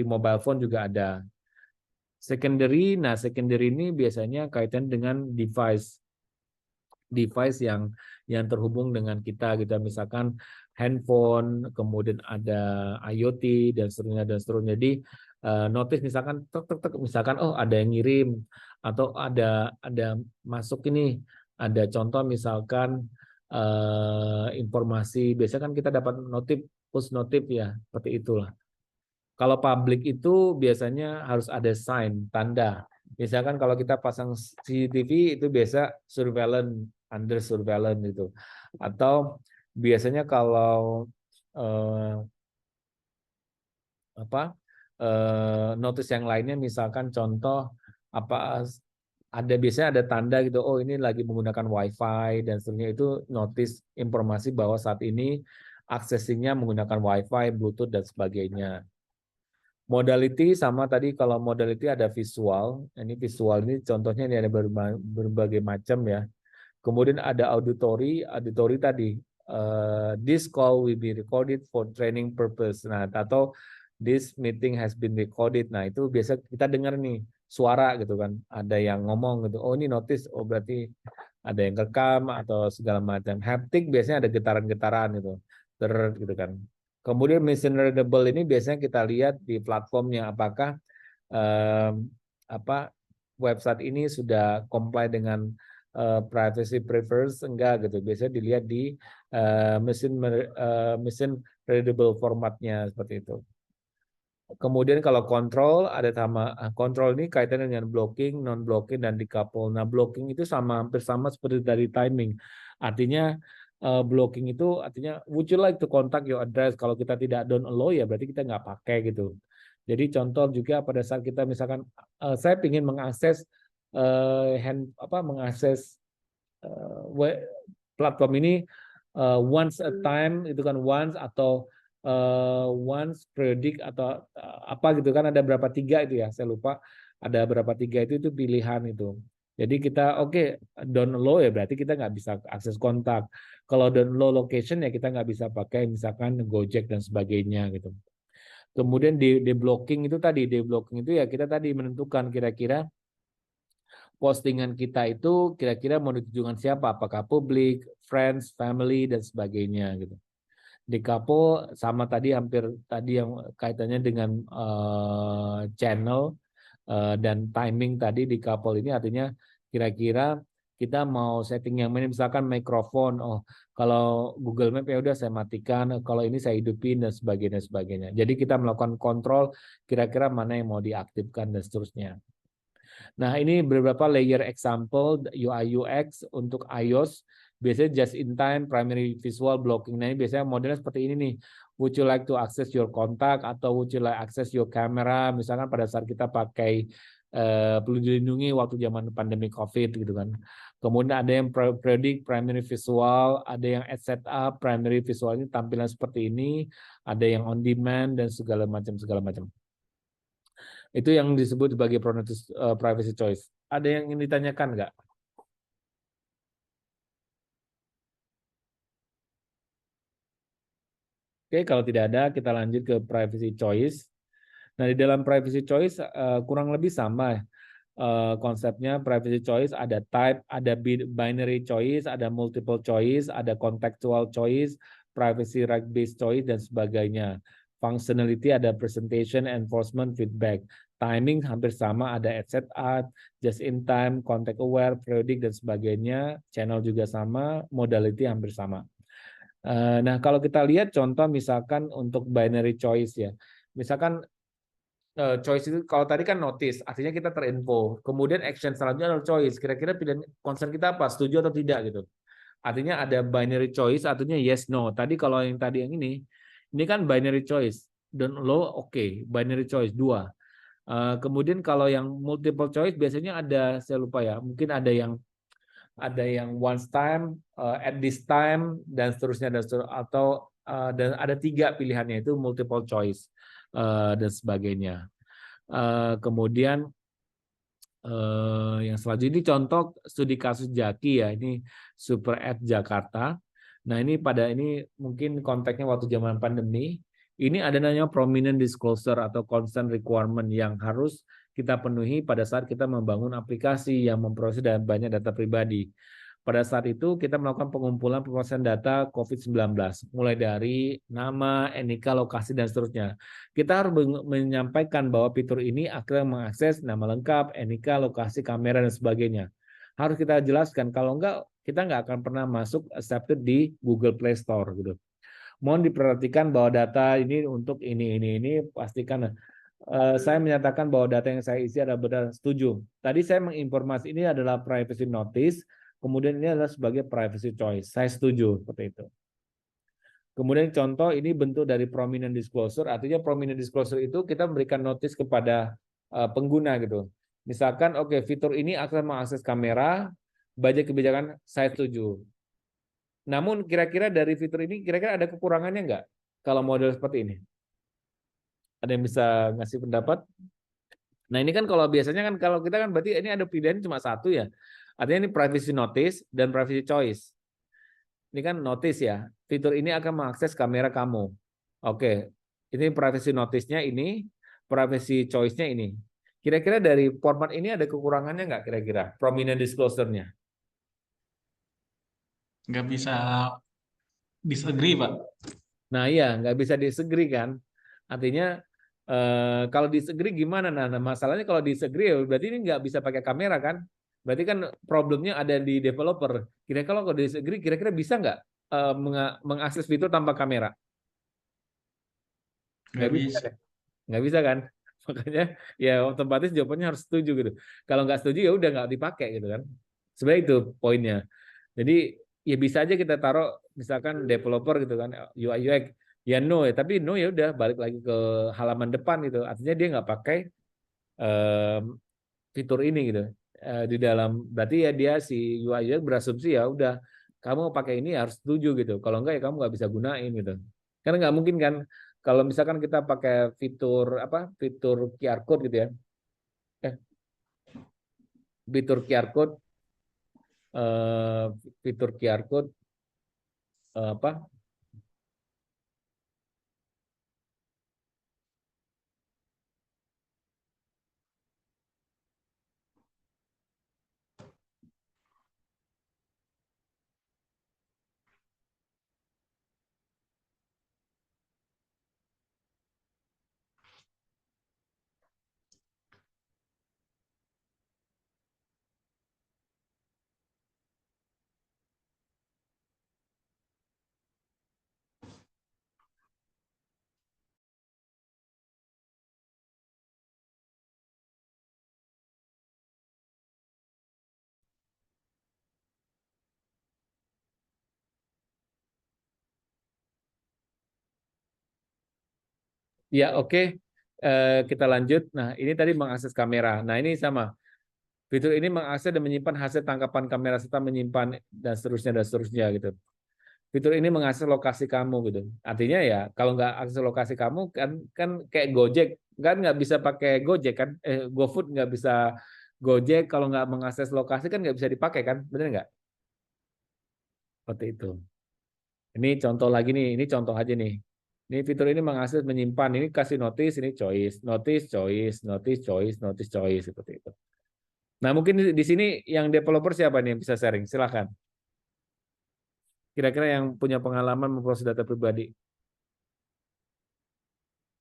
mobile phone juga ada. Secondary, nah secondary ini biasanya kaitan dengan device yang terhubung dengan kita gitu, misalkan handphone, kemudian ada IoT dan seterusnya. Jadi notice misalkan misalkan oh ada yang ngirim atau ada masuk ini, ada contoh misalkan informasi, biasanya kan kita dapat push notif ya, seperti itulah. Kalau public itu biasanya harus ada sign, tanda. Misalkan kalau kita pasang CCTV itu biasa surveillance, under surveillance gitu. Atau biasanya kalau notice yang lainnya misalkan contoh biasanya ada tanda gitu, oh ini lagi menggunakan WiFi dan seterusnya, itu notice informasi bahwa saat ini aksesinya menggunakan WiFi, Bluetooth dan sebagainya. Modality sama tadi, kalau modality ada visual. Ini visual ini contohnya ini ada berbagai macam ya. Kemudian ada auditory tadi this call will be recorded for training purpose. Nah, atau this meeting has been recorded. Nah, itu biasa kita dengar nih suara gitu kan. Ada yang ngomong gitu. Oh, ini notice. Oh, berarti ada yang rekam atau segala macam. Haptic biasanya ada getaran-getaran gitu. Gitu kan. Kemudian mission readable ini biasanya kita lihat di platformnya apakah website ini sudah comply dengan privacy preference enggak gitu. Biasanya dilihat di mission readable formatnya seperti itu. Kemudian kalau kontrol ada kontrol ini kaitannya dengan blocking, non blocking dan decouple. Nah, blocking itu hampir sama seperti dari timing. Artinya blocking itu artinya would you like to contact your address, kalau kita tidak don't allow ya berarti kita nggak pakai gitu. Jadi contoh juga pada saat kita misalkan saya ingin mengakses mengakses platform ini once a time, itu kan once atau once periodic atau apa gitu kan, ada berapa tiga itu ya saya lupa, ada berapa tiga itu pilihan itu. Jadi kita down low ya berarti kita nggak bisa akses kontak. Kalau down low location ya kita nggak bisa pakai misalkan Gojek dan sebagainya gitu. Kemudian di blocking itu tadi, di blocking itu ya kita tadi menentukan kira-kira postingan kita itu kira-kira mau ditujukan siapa, apakah publik, friends, family dan sebagainya gitu. Di Kapo sama tadi hampir tadi yang kaitannya dengan channel dan timing tadi di Kapol ini artinya kira-kira kita mau setting yang mana misalkan mikrofon, kalau Google Map ya udah saya matikan, kalau ini saya hidupin dan sebagainya. Jadi kita melakukan kontrol kira-kira mana yang mau diaktifkan dan seterusnya. Nah, ini beberapa layer example UI UX untuk iOS. Biasanya just in time, primary visual blocking. Nah, ini biasanya modelnya seperti ini nih. Would you like to access your contact atau would you like access your camera? Misalkan pada saat kita pakai perlu dilindungi waktu zaman pandemi COVID gitu kan. Kemudian ada yang predict primary visual, ada yang ad setup primary visual ini tampilan seperti ini, ada yang on demand dan segala macam. Itu yang disebut sebagai privacy choice. Ada yang ingin ditanyakan nggak? Oke, kalau tidak ada, kita lanjut ke privacy choice. Nah, di dalam privacy choice kurang lebih sama konsepnya. Privacy choice ada type, ada binary choice, ada multiple choice, ada contextual choice, privacy right based choice dan sebagainya. Functionality ada presentation, enforcement, feedback. Timing hampir sama, ada ad set ad, just in time, context aware, periodic dan sebagainya. Channel juga sama, modality hampir sama. Nah, kalau kita lihat contoh misalkan untuk binary choice ya. Misalkan choice itu kalau tadi kan notice, artinya kita terinfo. Kemudian action selanjutnya adalah choice. Kira-kira pilihan concern kita apa? Setuju atau tidak gitu. Artinya ada binary choice, artinya yes no. Tadi kalau yang tadi yang ini kan binary choice. Don't low oke, binary choice 2. Kemudian kalau yang multiple choice biasanya ada, saya lupa ya, mungkin ada yang once time, at this time dan seterusnya atau dan ada 3 pilihannya itu multiple choice dan sebagainya. Kemudian yang selanjutnya ini contoh studi kasus Jaki ya, ini Super App Jakarta. Nah ini mungkin konteksnya waktu zaman pandemi. Ini ada namanya prominent disclosure atau consent requirement yang harus kita penuhi pada saat kita membangun aplikasi yang memproses banyak data pribadi. Pada saat itu kita melakukan pengumpulan pemrosesan data COVID-19, mulai dari nama, NIK, lokasi, dan seterusnya. Kita harus menyampaikan bahwa fitur ini akan mengakses nama lengkap, NIK, lokasi, kamera, dan sebagainya. Harus kita jelaskan, kalau enggak kita nggak akan pernah masuk accepted di Google Play Store gitu. Mohon diperhatikan bahwa data ini untuk ini pastikan. Saya menyatakan bahwa data yang saya isi adalah benar, setuju. Tadi saya menginformasi ini adalah privacy notice, kemudian ini adalah sebagai privacy choice. Saya setuju seperti itu. Kemudian contoh ini bentuk dari prominent disclosure, artinya prominent disclosure itu kita memberikan notice kepada pengguna gitu. Misalkan fitur ini akan mengakses kamera, budget kebijakan saya setuju. Namun kira-kira dari fitur ini kira-kira ada kekurangannya nggak kalau model seperti ini? Ada yang bisa ngasih pendapat? Nah ini kan kalau biasanya kan kalau kita kan berarti ini ada pilihan cuma satu ya. Artinya ini privacy notice dan privacy choice. Ini kan notice ya. Fitur ini akan mengakses kamera kamu. Oke, ini privacy notice-nya ini, privacy choice-nya ini. Kira-kira dari format ini ada kekurangannya nggak kira-kira? Prominent disclosure-nya. Nggak bisa disagree, Pak. Nah iya, nggak bisa disagree kan. Artinya kalau disagree gimana? Nah masalahnya kalau disagree berarti ini nggak bisa pakai kamera kan? Berarti kan problemnya ada di developer. Kira-kira kalau disagree, kira-kira bisa nggak mengakses fitur tanpa kamera? Nggak bisa kan? Nggak bisa kan? Makanya ya otomatis jawabannya harus setuju gitu. Kalau nggak setuju ya udah nggak dipakai gitu kan. Sebenarnya itu poinnya. Jadi ya bisa aja kita taruh misalkan developer gitu kan UI UX ya no ya, tapi no ya udah balik lagi ke halaman depan gitu. Artinya dia nggak pakai fitur ini gitu di dalam, berarti ya dia si UI UX berasumsi ya udah kamu pakai ini harus setuju gitu. Kalau enggak ya kamu nggak bisa gunain gitu. Karena nggak mungkin kan kalau misalkan kita pakai fitur fitur QR code gitu ya. fitur QR code, fitur QR code apa? Ya, oke. Kita lanjut. Nah, ini tadi mengakses kamera. Nah, ini sama. Fitur ini mengakses dan menyimpan hasil tangkapan kamera serta menyimpan dan seterusnya gitu. Fitur ini mengakses lokasi kamu gitu. Artinya ya kalau nggak akses lokasi kamu kan kayak Gojek kan nggak bisa pakai Gojek kan, GoFood nggak bisa Gojek kalau nggak mengakses lokasi kan nggak bisa dipakai kan, benar nggak? Seperti itu. Ini contoh lagi nih, ini contoh aja nih. Ini fitur ini mengakses menyimpan, ini kasih notice, ini choice, notice, choice, notice, choice, notice, choice seperti itu. Nah mungkin di sini yang developer siapa nih yang bisa sharing? Silahkan. Kira-kira yang punya pengalaman memproses data pribadi.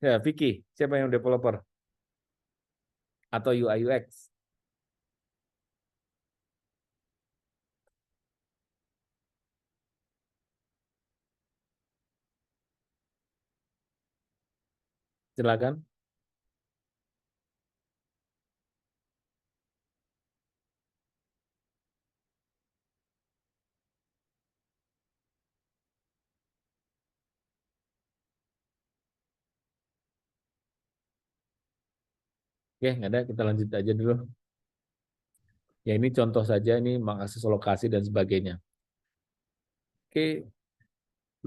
Ya, Vicky, siapa yang developer? Atau UI UX? Silakan. Oke, nggak ada, kita lanjut aja dulu. Ya ini contoh saja, ini mengakses lokasi dan sebagainya. Oke,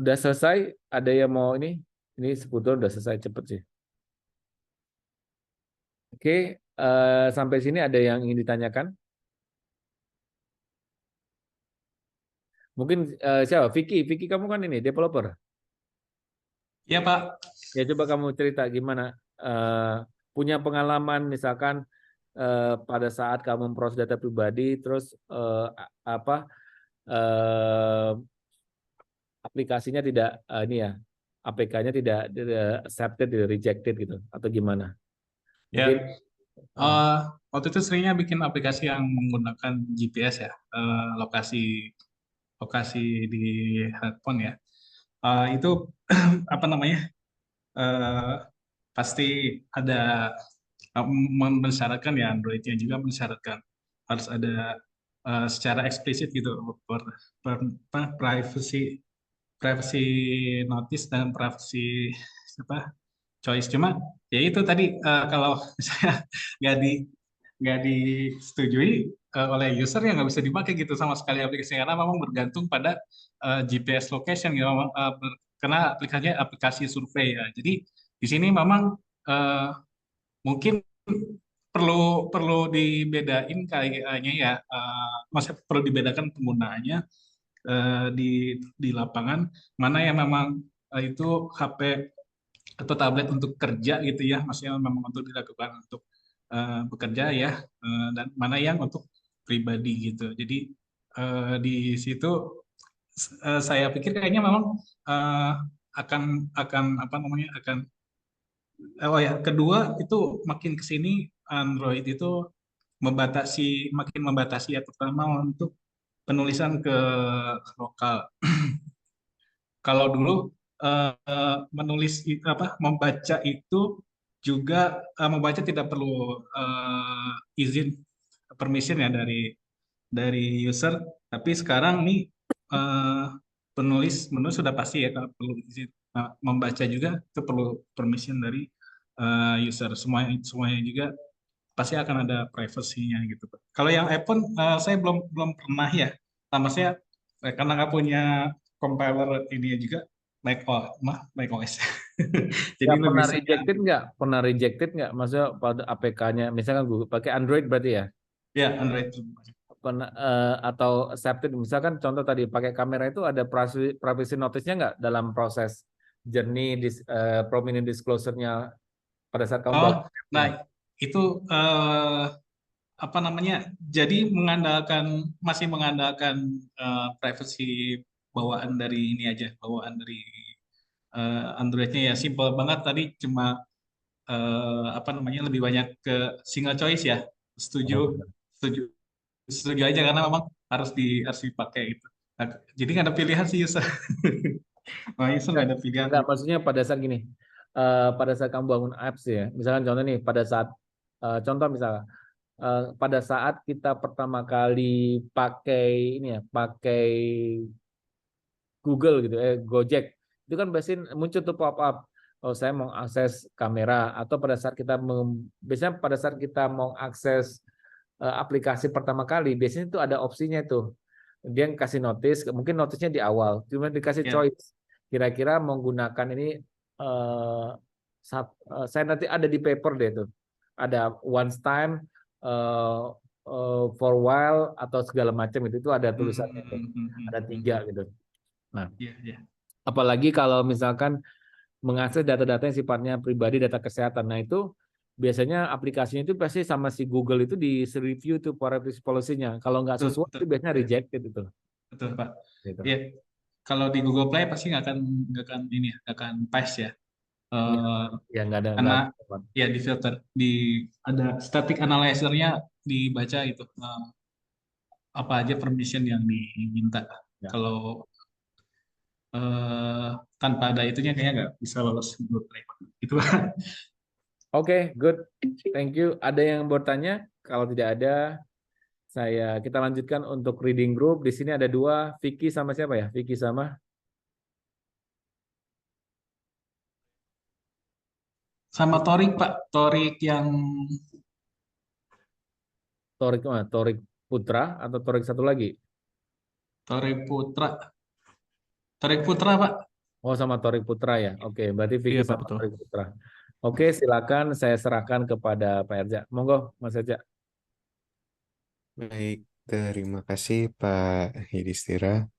udah selesai. Ada yang mau ini? Ini sebetulnya udah selesai cepet sih. Oke, sampai sini ada yang ingin ditanyakan? Mungkin siapa? Vicky, Vicky kamu kan ini developer. Iya, Pak. Ya coba kamu cerita gimana punya pengalaman misalkan pada saat kamu memproses data pribadi, terus apa aplikasinya tidak ini ya, APK-nya tidak accepted, tidak rejected gitu, atau gimana? Mungkin Ya, waktu itu seringnya bikin aplikasi yang menggunakan GPS ya, lokasi lokasi di handphone ya. Itu apa namanya? eh, Pasti ada mensyaratkan ya, Android-nya juga mensyaratkan harus ada secara eksplisit gitu privacy privacy notice dan privacy apa choice. Cuma ya itu tadi, kalau misalnya nggak di nggak disetujui oleh user ya nggak bisa dipakai gitu sama sekali aplikasinya, karena memang bergantung pada GPS location ya, memang, karena aplikasinya aplikasi survei ya. Jadi di sini memang eh, mungkin perlu perlu dibedain kayaknya ya, maksudnya perlu dibedakan penggunaannya di lapangan, mana yang memang itu HP atau tablet untuk kerja gitu ya, maksudnya memang untuk dilakukan untuk bekerja ya, dan mana yang untuk pribadi gitu. Jadi di situ saya pikir kayaknya memang eh, akan apa namanya akan oh ya, kedua itu makin ke sini Android itu makin membatasi ya, terutama untuk penulisan ke lokal. Kalau dulu membaca itu juga, membaca tidak perlu izin permission ya dari user, tapi sekarang nih eh, menulis sudah pasti ya kalau perlu izin. Nah, membaca juga itu perlu permission dari user. Semuanya juga pasti akan ada privasinya gitu, Pak. Kalau yang iPhone saya belum belum pernah ya. Sama saya karena nggak punya compiler ini juga Mac OS. Jadi ya lebih pernah sering rejected nggak? Pernah rejected nggak? Maksudnya pada APK-nya, misalkan Google pakai Android berarti ya? Ya, Android. Atau accepted, misalkan contoh tadi pakai kamera itu ada privacy notice-nya nggak dalam proses journey prominent disclosure-nya pada saat kamu Oh, bangun nah app-nya? itu apa namanya? Jadi masih mengandalkan privacy bawaan dari ini aja, bawaan dari Android-nya ya. Simple banget tadi, cuma apa namanya, lebih banyak ke single choice ya. Oh, Setuju, setuju, setuju aja karena memang harus dipakai itu. Nah, jadi nggak ada pilihan sih user. Nah, user nggak ada pilihan enggak, gitu. maksudnya pada saat gini, pada saat kamu bangun apps ya, misalkan contoh nih, pada saat contoh misalnya, pada saat kita pertama kali pakai ini ya, pakai Google gitu, Gojek, itu kan biasanya muncul tuh pop up, oh saya mau akses kamera, atau pada saat kita biasanya pada saat kita mau akses aplikasi pertama kali, biasanya itu ada opsinya tuh, dia kasih notice, mungkin notisnya di awal, cuma dikasih Ya. choice, kira-kira menggunakan ini, saya nanti ada di paper deh tuh, ada once time, for while atau segala macam itu ada tulisannya tuh, ada 3 gitu. Nah, Ya, ya. apalagi kalau misalkan mengakses data-data yang sifatnya pribadi, data kesehatan. Nah, itu biasanya aplikasinya itu pasti sama si Google itu di review tuh privacy policy-nya. Kalau nggak Betul, sesuai betul, itu biasanya ya, rejected itu. betul Pak. Gitu. Ya, kalau di Google Play pasti nggak akan ini ya, nggak akan pas ya. Eh, Ya nggak ada karena ya di filter, ada static analyzer-nya, dibaca itu apa aja permission yang diminta. ya. Kalau tanpa ada itunya kayaknya nggak bisa lolos Google Play. Itu Pak. Oke, good. Thank you. Ada yang bertanya? Kalau tidak ada, kita lanjutkan untuk reading group. Di sini ada 2, Vicky sama siapa ya? Vicky sama Sama Torik Pak, Torik yang Torik, Torik Putra atau Torik satu lagi? Torik Putra, Torik Putra Pak. Oh, sama Torik Putra ya. Oke, berarti Vicky Iya, Pak, sama betul. Torik Putra. Oke, silakan saya serahkan kepada Pak Erja. Monggo, Mas Erja. Baik, terima kasih Pak Yudhistira.